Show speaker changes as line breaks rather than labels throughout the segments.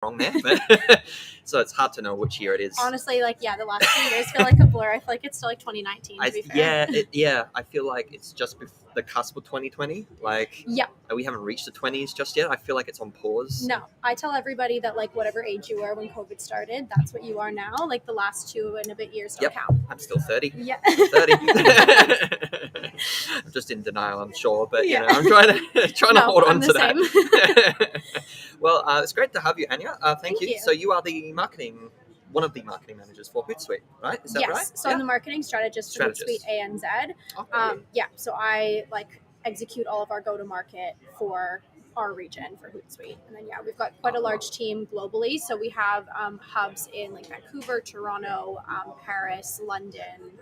wrong there, but so it's hard to know which year it is.
Honestly, like, the last 2 years feel like a blur. I feel like it's still like 2019, to be fair.
I feel like it's just the cusp of 2020. Like, we haven't reached the 20s just yet. I feel like it's on pause.
No, I tell everybody that, like, whatever age you were when COVID started, that's what you are now. Like, the last 2 and a bit years don't count.
I'm still 30.
Yeah.
I'm 30. I'm just in denial, I'm sure, but I'm trying to hold on to that. Well, it's great to have you, Anya. Thank you. So you are one of the marketing managers for HootSuite, right? Is that right?
Yes. So I'm the marketing strategist for HootSuite ANZ.
Okay.
So I execute all of our go-to-market for our region for HootSuite. And then, we've got quite a large team globally. So we have hubs in like Vancouver, Toronto, Paris, London,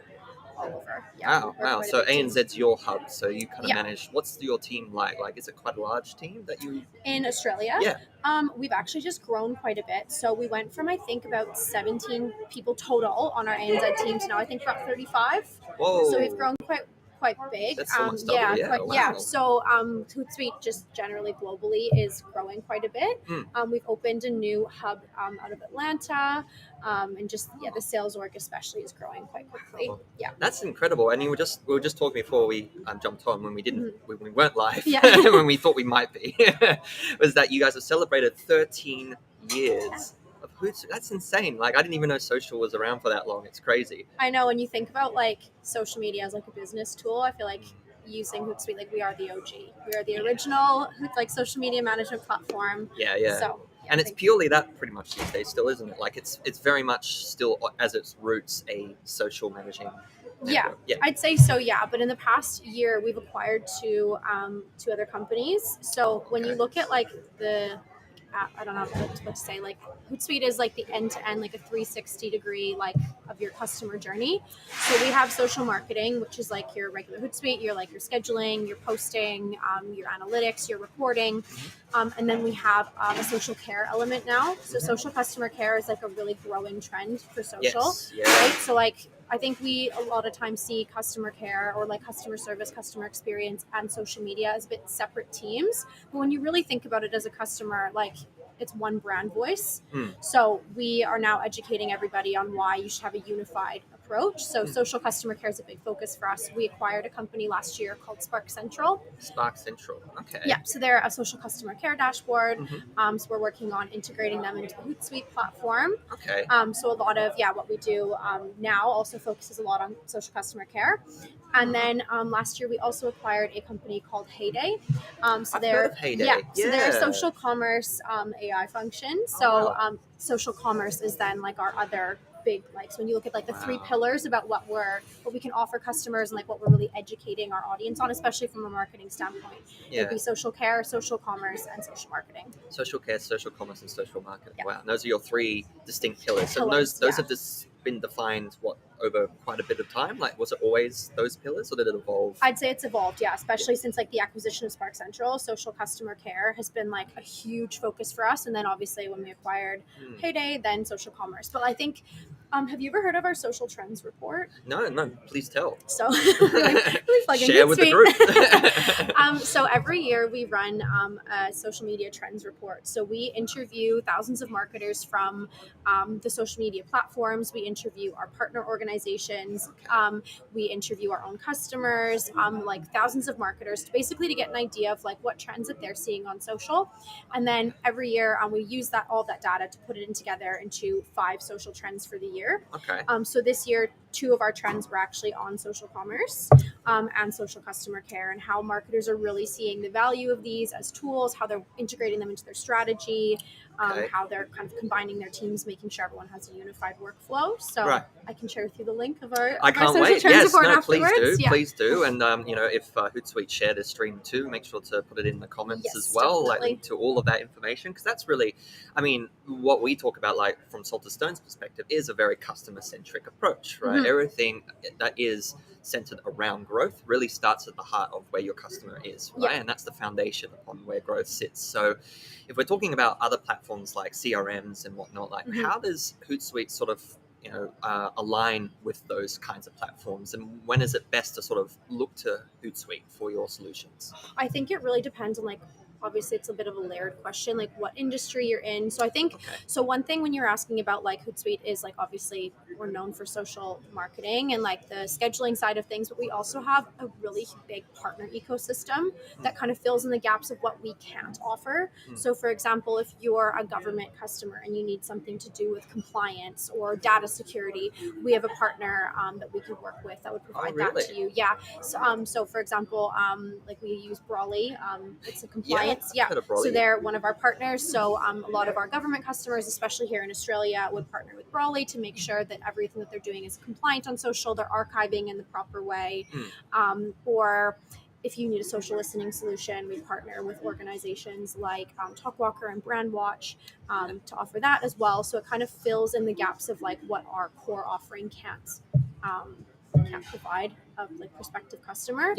all over.
Wow. So ANZ's your hub. So you kind of manage, what's your team like? Like, is it quite a large team that you...
In Australia?
Yeah.
We've actually just grown quite a bit. So we went from, I think, about 17 people total on our ANZ team to now I think about 35.
Whoa.
So we've grown quite big.
That's almost double,
So HootSuite just generally globally is growing quite a bit. We've opened a new hub out of Atlanta, and just the sales org especially is growing quite quickly.
That's incredible. And we were just talking before we jumped on, when we weren't live,
Yeah.
when we thought we might be, was that you guys have celebrated 13 years of HootSuite. That's insane. Like, I didn't even know social was around for that long. It's crazy.
I know. When you think about like social media as like a business tool, I feel like using HootSuite, like, we are the OG. We are the original like social media management platform. So,
and it's purely that pretty much these days still, isn't it? Like, it's very much still as its roots a social managing network.
I'd say so. But in the past year, we've acquired two other companies. So when you look at like I don't know what to say, like, HootSuite is like the end-to-end, like a 360 degree, like, of your customer journey. So we have social marketing, which is like your regular HootSuite, your scheduling, your posting, your analytics, your reporting. And then we have a social care element now. So social customer care is like a really growing trend for social, right? So like, I think we a lot of times see customer care or like customer service, customer experience, and social media as a bit separate teams. But when you really think about it as a customer, like, it's one brand voice. So we are now educating everybody on why you should have a unified approach. So social customer care is a big focus for us. We acquired a company last year called Central.
Okay.
Yeah, so they're a social customer care dashboard. So we're working on integrating them into the HootSuite platform.
Okay.
So a lot of what we do now also focuses a lot on social customer care. And then last year we also acquired a company called Heyday.
I've heard of Heyday.
So they're a social commerce AI function. So social commerce is then like our other big, like, so when you look at like the three pillars about what we can offer customers and like what we're really educating our audience on, especially from a marketing standpoint, it'd be social care, social commerce, and social marketing.
Social care, social commerce, and social marketing. Wow, and those are your three distinct pillars. So those have just been defined over quite a bit of time. Like, was it always those pillars, or did it evolve?
I'd say it's evolved, especially since like the acquisition of Central. Social customer care has been like a huge focus for us, and then obviously when we acquired Heyday, then social commerce. But I think, have you ever heard of our social trends report?
No, please tell.
So really
share with the group.
So every year we run a social media trends report. So we interview thousands of marketers from the social media platforms. We interview our partner organizations. We interview our own customers, like thousands of marketers, basically to get an idea of like what trends that they're seeing on social. And then every year we use all that data to put it together into 5 social trends for the year.
Okay.
So this year, 2 of our trends were actually on social commerce and social customer care, and how marketers are really seeing the value of these as tools, how they're integrating them into their strategy, how they're kind of combining their teams, making sure everyone has a unified workflow. So I can share with you the link of our social trends report afterwards.
Please do. And if HootSuite share this stream too, make sure to put it in the comments as well,
definitely.
like link to all of that information, because that's really, I mean, what we talk about, like from Salter Stone's perspective, is a very customer-centric approach, right? Everything that is centered around growth really starts at the heart of where your customer is, right? And that's the foundation upon where growth sits. So if we're talking about other platforms like CRMs and whatnot, like how does HootSuite sort of align with those kinds of platforms, and when is it best to sort of look to HootSuite for your solutions?
I think it really depends on like obviously it's a bit of a layered question, like what industry you're in. So I think,
Okay.
so one thing when you're asking about like Hootsuite is like, obviously we're known for social marketing and like the scheduling side of things, but we also have a really big partner ecosystem that kind of fills in the gaps of what we can't offer. So for example, if you're a government customer and you need something to do with compliance or data security, we have a partner that we could work with that would provide that
really?
to you. Yeah. So for example, like we use Brawley. It's a compliance.
I've heard of Brawley,
So they're one of our partners. So a lot of our government customers, especially here in Australia, would partner with Brawley to make sure that everything that they're doing is compliant on social. They're archiving in the proper way. Or if you need a social listening solution, we partner with organizations like Talkwalker and Brandwatch to offer that as well. So it kind of fills in the gaps of like what our core offering can't provide of like prospective customer.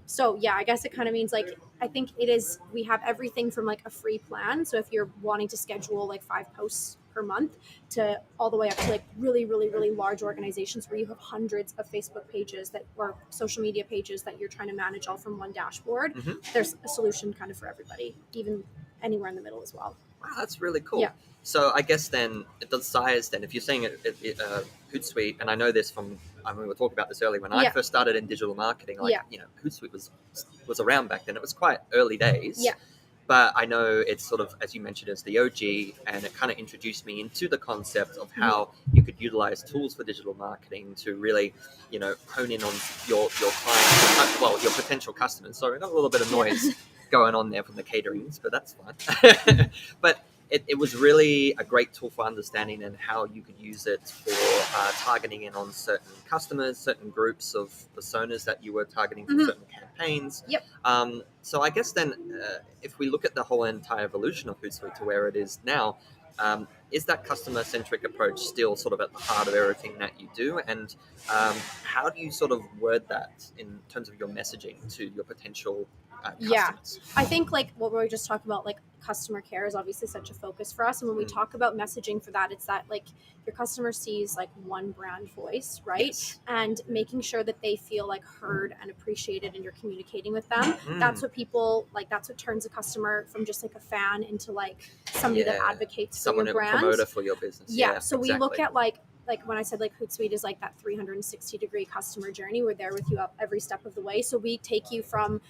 So yeah, I guess it kind of means like, I think it is, we have everything from like a free plan. So if you're wanting to schedule like 5 posts per month to all the way up to like really, really, really large organizations where you have hundreds of Facebook pages that or social media pages that you're trying to manage all from one dashboard. There's a solution kind of for everybody, even anywhere in the middle as well.
Wow, that's really cool.
Yeah.
So I guess then the size, then if you're saying Hootsuite, and I know this from, I mean, we were talking about this earlier when I first started in digital marketing, like, you know, Hootsuite was around back then. It was quite early days. But I know it's sort of, as you mentioned, as the OG, and it kind of introduced me into the concept of how you could utilize tools for digital marketing to really, you know, hone in on your clients, well, your potential customers. Sorry, I got a little bit of noise going on there from the caterings, but that's fine. But it was really a great tool for understanding and how you could use it for targeting in on certain customers, certain groups of personas that you were targeting for certain campaigns. So I guess then if we look at the whole entire evolution of Hootsuite to where it is now, is that customer-centric approach still sort of at the heart of everything that you do? And how do you sort of word that in terms of your messaging to your potential customers?
I think like what we were just talking about, like customer care is obviously such a focus for us. And when we talk about messaging for that, it's that like your customer sees like one brand voice, right? And making sure that they feel like heard and appreciated and you're communicating with them. That's what people like, that's what turns a customer from just like a fan into like somebody that advocates for your brand.
Promoter for your business.
So we look at like when I said like Hootsuite is like that 360-degree customer journey. We're there with you up every step of the way. So we take you from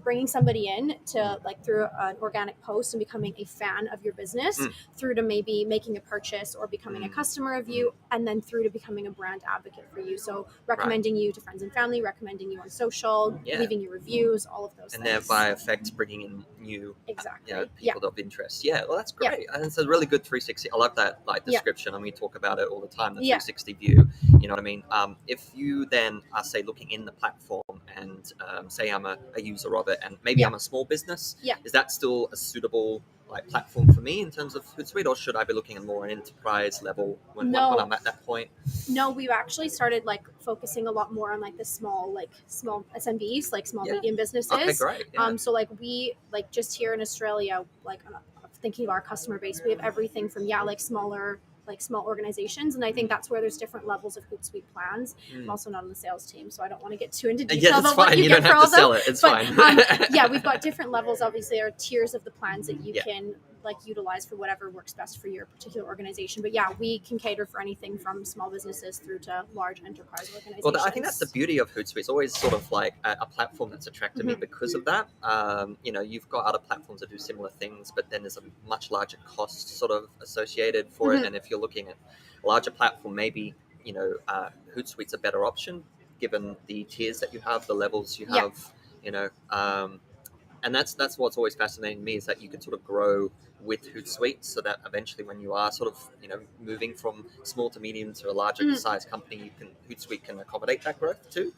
bringing somebody in to like through an organic post and becoming a fan of your business through to maybe making a purchase or becoming a customer of you, and then through to becoming a brand advocate for you. So recommending you to friends and family, recommending you on social, leaving your reviews, all of those
and
things.
thereby affects bringing in new people of interest. Well, that's great. And it's a really good 360. I love that like description. I mean, we talk about it all the time, the 360 view. You know what I mean? If you then are, say, looking in the platform and say I'm a user of it and maybe I'm a small business, is that still a suitable like platform for me in terms of Hootsuite, or should I be looking at more an enterprise level when I'm at that point?
No, we've actually started like focusing a lot more on like the small SMBs, like small medium businesses.
Okay, great.
So like we like just here in Australia, like thinking of our customer base, we have everything from small organizations, and I think that's where there's different levels of Hootsuite plans. I'm also not on the sales team, so I don't want to get too into detail about what you get for all of them. Sell it.
It's fine.
We've got different levels. Obviously, there are tiers of the plans that you can like utilize for whatever works best for your particular organization. But we can cater for anything from small businesses through to large enterprise organizations.
Well, I think that's the beauty of Hootsuite. It's always sort of like a platform that's attracted me because of that. You know, you've got other platforms that do similar things, but then there's a much larger cost sort of associated for it. And if you're looking at a larger platform, maybe, you know, Hootsuite's a better option given the tiers that you have, the levels you have, you know, and that's what's always fascinating to me, is that you can sort of grow with Hootsuite, so that eventually when you are sort of, you know, moving from small to medium to a larger size company, Hootsuite can accommodate that growth too.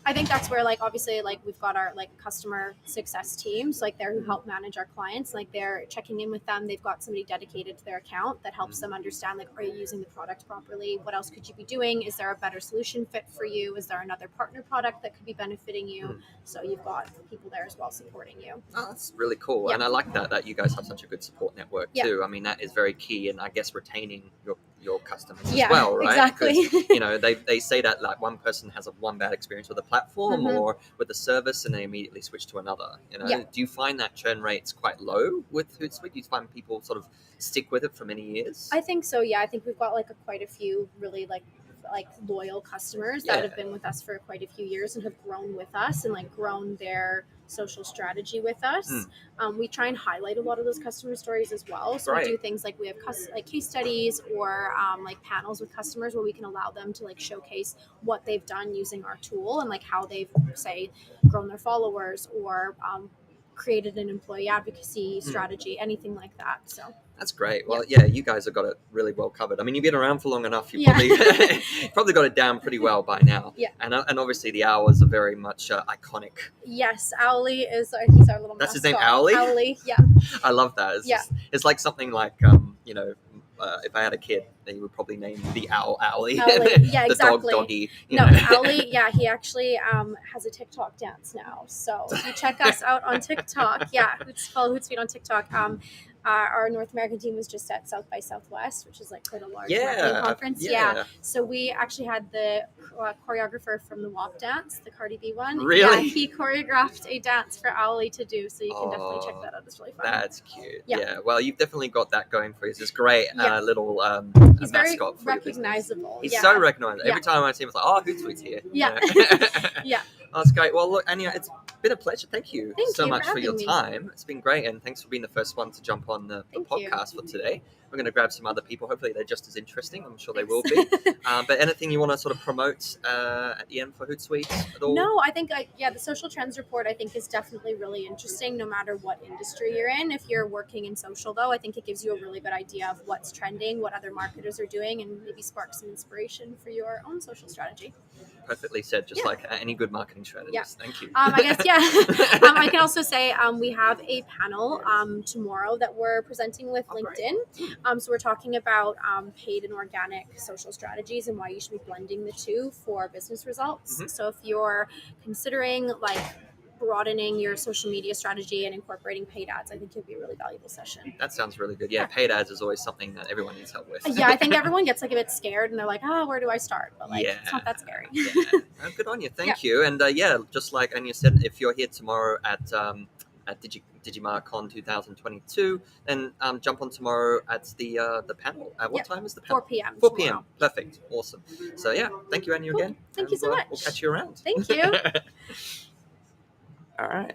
I think that's where like obviously like we've got our like customer success teams like there who help manage our clients, like they're checking in with them. They've got somebody dedicated to their account that helps them understand like, are you using the product properly? What else could you be doing? Is there a better solution fit for you? Is there another partner product that could be benefiting you? So you've got people there as well supporting you.
Oh, that's really cool. And I like that you guys have such a good support network too. I mean, that is very key, and I guess retaining your your customers as well, right?
Exactly.
Because they say that like one person has one bad experience with a platform
Mhm.
or with a service, and they immediately switch to another.
Yeah.
Do you find that churn rate's quite low with Hootsuite? Do you find people sort of stick with it for many years?
I think so. Yeah, I think we've got like quite a few really like loyal customers that have been with us for quite a few years and have grown with us and like grown their social strategy with us. We try and highlight a lot of those customer stories as well. So
Right.
we do things like we have like case studies or like panels with customers where we can allow them to like showcase what they've done using our tool and like how they've say grown their followers or created an employee advocacy strategy, anything like that. So
that's great. Well, yeah, you guys have got it really well covered. I mean, you've been around for long enough. You probably got it down pretty well by now.
Yeah.
And obviously the hours are very much iconic.
Yes, Owly is he's our little mascot.
That's his name, Owly?
Owly, yeah.
I love that. It's like something like, if I had a kid, they would probably name the owl Owly.
Owly. Yeah,
the
exactly.
dog Doggy.
No, Owly, yeah, he actually has a TikTok dance now. So if you check us out on TikTok, it's called Hootsuite on TikTok. Our North American team was just at South by Southwest, which is like quite a large marketing conference. So we actually had the choreographer from the WAP dance, the Cardi B one.
Really?
Yeah, he choreographed a dance for Owly to do. So you can definitely check that out. It's really fun.
That's cute. Yeah. Well, you've definitely got that going for you. It's this great little
He's
mascot
very recognizable.
He's so recognizable. Every time I see him, it's like, oh, Hootsuite's here.
Yeah.
Yeah. Oh, that's great. Well, look, Anya, it's been a pleasure. Thank you so much for your time. It's been great, and thanks for being the first one to jump on the podcast for today. We're going to grab some other people. Hopefully, they're just as interesting. I'm sure they will be. But anything you want to sort of promote at the end for Hootsuite at all?
No, I think the social trends report I think is definitely really interesting, no matter what industry you're in. If you're working in social, though, I think it gives you a really good idea of what's trending, what other marketers are doing, and maybe spark some inspiration for your own social strategy.
Perfectly said, just like any good marketing strategist.
Yeah.
Thank you.
I guess, I can also say we have a panel tomorrow that we're presenting with LinkedIn. So we're talking about paid and organic social strategies and why you should be blending the two for business results. So if you're considering like broadening your social media strategy and incorporating paid ads, I think it'd be a really valuable session.
That sounds really good. Yeah, paid ads is always something that everyone needs help with.
Yeah, I think everyone gets like a bit scared and they're like, oh, where do I start? But like, it's not that scary.
Oh, good on you. Thank you. And just like Anya said, if you're here tomorrow at DigiMarCon 2022, then jump on tomorrow at the panel. What time is the panel?
4 p.m.
4 p.m. Perfect. Awesome. So yeah, thank you, Anya, again.
Thank you so much.
We'll catch you around.
Thank you.
All right.